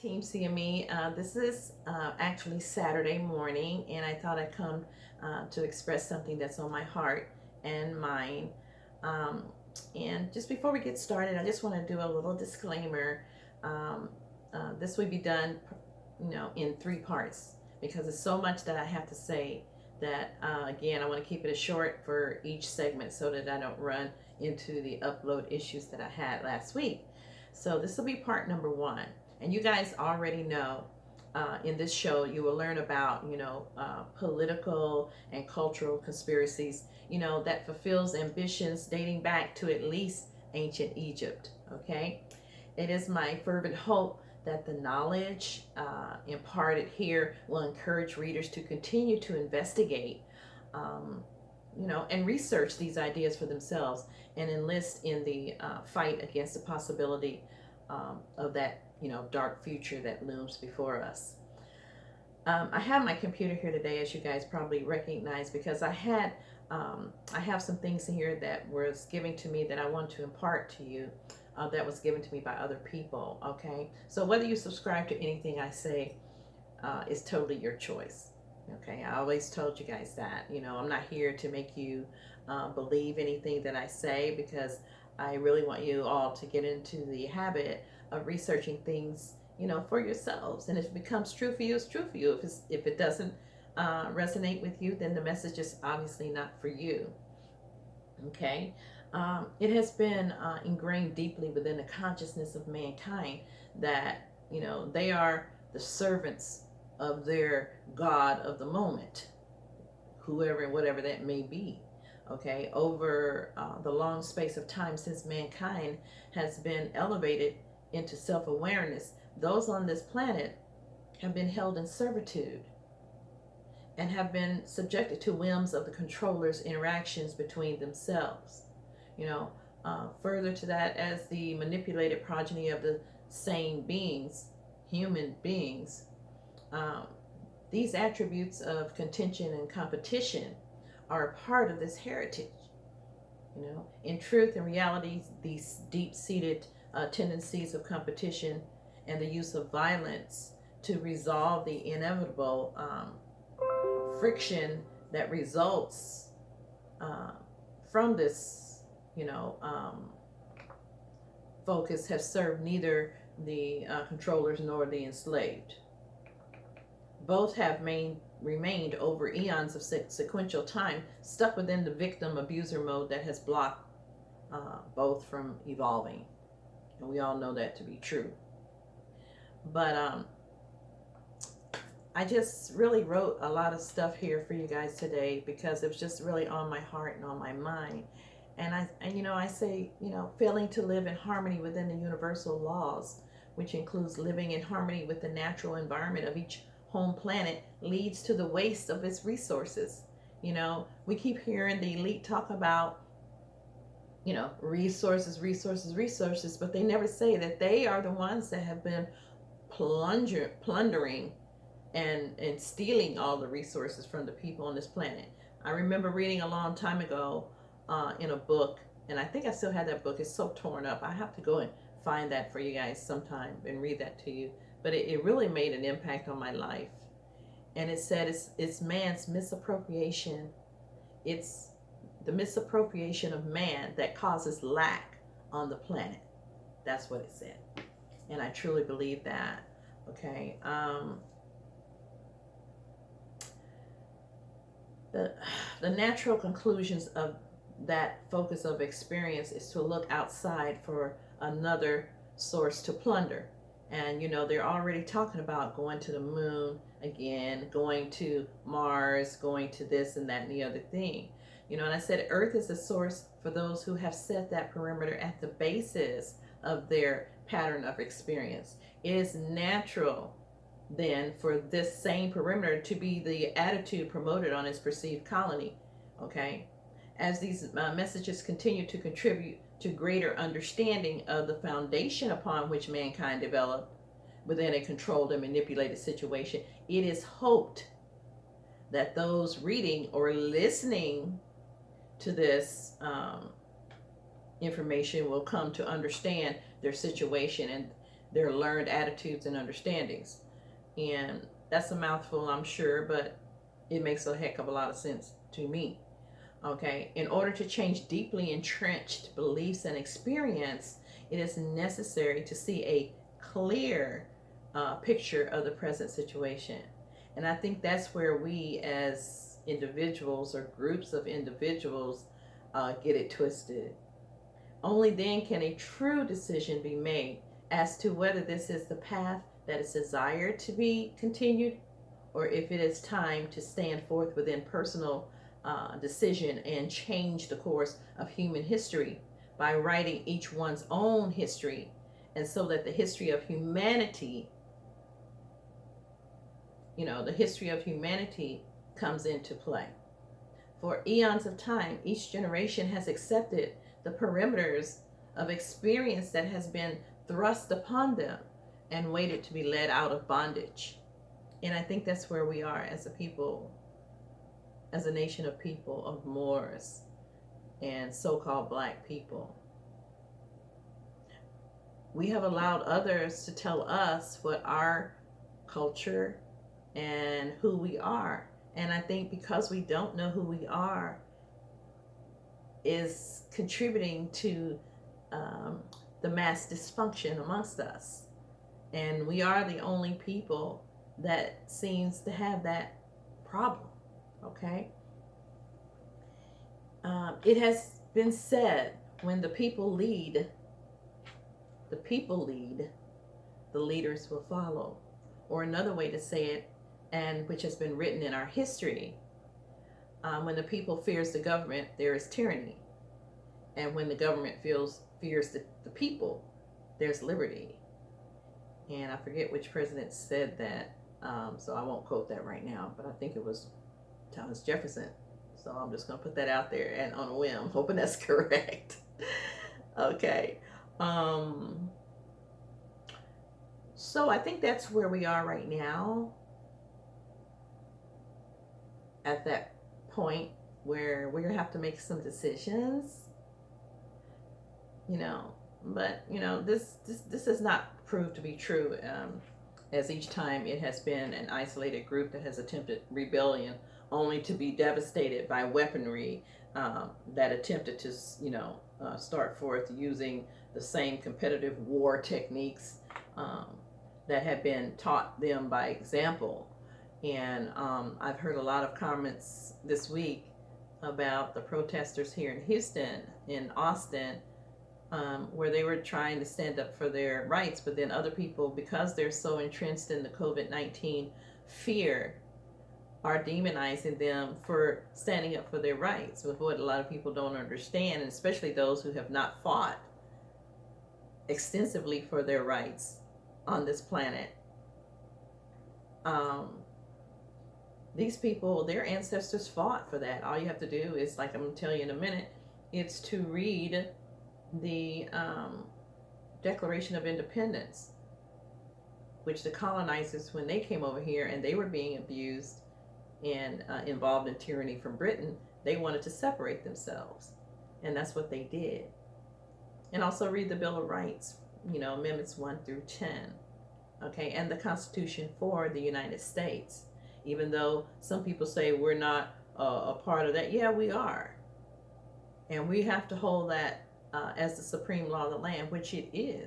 Team CME. This is actually Saturday morning, and I thought I'd come to express something that's on my heart and mind. Um, and just before we get started, I just want to do a little disclaimer. This will be done, in three parts because it's so much that I have to say that, again, I want to keep it as short for each segment so that I don't run into the upload issues that I had last week. So this will be part number one. And you guys already know in this show, you will learn about, political and cultural conspiracies, that fulfills ambitions dating back to at least ancient Egypt. Okay. It is my fervent hope that the knowledge imparted here will encourage readers to continue to investigate, and research these ideas for themselves and enlist in the fight against the possibility of that dark future that looms before us. I have my computer here today, as you guys probably recognize, because I have some things in here that was given to me that I want to impart to you. That was given to me by other people. Okay, so whether you subscribe to anything I say is totally your choice. Okay, I always told you guys that. I'm not here to make you believe anything that I say, because I really want you all to get into the habit of researching things, for yourselves. And if it becomes true for you, it's true for you. If it doesn't resonate with you, then the message is obviously not for you. Okay. It has been ingrained deeply within the consciousness of mankind that, they are the servants of their God of the moment, whoever and whatever that may be. Okay, over the long space of time since mankind has been elevated into self-awareness, those on this planet have been held in servitude and have been subjected to whims of the controllers' interactions between themselves. Further to that, as the manipulated progeny of the same beings, human beings, these attributes of contention and competition are a part of this heritage. In truth and reality, these deep-seated tendencies of competition and the use of violence to resolve the inevitable friction that results from this, focus have served neither the controllers nor the enslaved. Both have remained over eons of sequential time stuck within the victim abuser mode that has blocked both from evolving. And we all know that to be true. But I just really wrote a lot of stuff here for you guys today because it was just really on my heart and on my mind. And I say, failing to live in harmony within the universal laws, which includes living in harmony with the natural environment of each home planet, leads to the waste of its resources. We keep hearing the elite talk about, resources, but they never say that they are the ones that have been plundering and stealing all the resources from the people on this planet. I remember reading a long time ago in a book, and I think I still have that book. It's so torn up. I have to go and find that for you guys sometime and read that to you. But it really made an impact on my life. And it said it's man's misappropriation. It's the misappropriation of man that causes lack on the planet. That's what it said. And I truly believe that. Okay. The natural conclusions of that focus of experience is to look outside for another source to plunder. And they're already talking about going to the moon again, going to Mars, going to this and that and the other thing. And I said Earth is a source for those who have set that perimeter at the basis of their pattern of experience. It is natural then for this same perimeter to be the attitude promoted on its perceived colony. Okay, as these messages continue to contribute to greater understanding of the foundation upon which mankind developed within a controlled and manipulated situation, it is hoped that those reading or listening to this information will come to understand their situation and their learned attitudes and understandings. And that's a mouthful, I'm sure, but it makes a heck of a lot of sense to me. Okay, in order to change deeply entrenched beliefs and experience, it is necessary to see a clear picture of the present situation. And I think that's where we as individuals or groups of individuals get it twisted. Only then can a true decision be made as to whether this is the path that is desired to be continued, or if it is time to stand forth within personal decision and change the course of human history by writing each one's own history, and so that the history of humanity, the history of humanity comes into play. For eons of time, each generation has accepted the perimeters of experience that has been thrust upon them and waited to be led out of bondage. And I think that's where we are as a people, as a nation of people, of Moors and so-called black people. We have allowed others to tell us what our culture and who we are. And I think because we don't know who we are is contributing to the mass dysfunction amongst us. And we are the only people that seems to have that problem. Okay? It has been said, when the people lead, the leaders will follow. Or another way to say it, and which has been written in our history, when the people fears the government, there is tyranny. And when the government fears the people, there's liberty. And I forget which president said that, so I won't quote that right now, but I think it was Thomas Jefferson. So I'm just going to put that out there and on a whim, hoping that's correct. Okay. So I think that's where we are right now, at that point where we're going to have to make some decisions, but this has not proved to be true, as each time it has been an isolated group that has attempted rebellion only to be devastated by weaponry that attempted to start forth using the same competitive war techniques that had been taught them by example. And I've heard a lot of comments this week about the protesters here in Houston, in Austin, where they were trying to stand up for their rights, but then other people, because they're so entrenched in the COVID-19 fear, are demonizing them for standing up for their rights, with what a lot of people don't understand, and especially those who have not fought extensively for their rights on this planet. These people, their ancestors fought for that. All you have to do is, like I'm going to tell you in a minute, it's to read the Declaration of Independence, which the colonizers, when they came over here and they were being abused and involved in tyranny from Britain, they wanted to separate themselves. And that's what they did. And also read the Bill of Rights, Amendments 1 through 10. Okay, and the Constitution for the United States. Even though some people say we're not a part of that, yeah, we are. And we have to hold that as the supreme law of the land, which it is.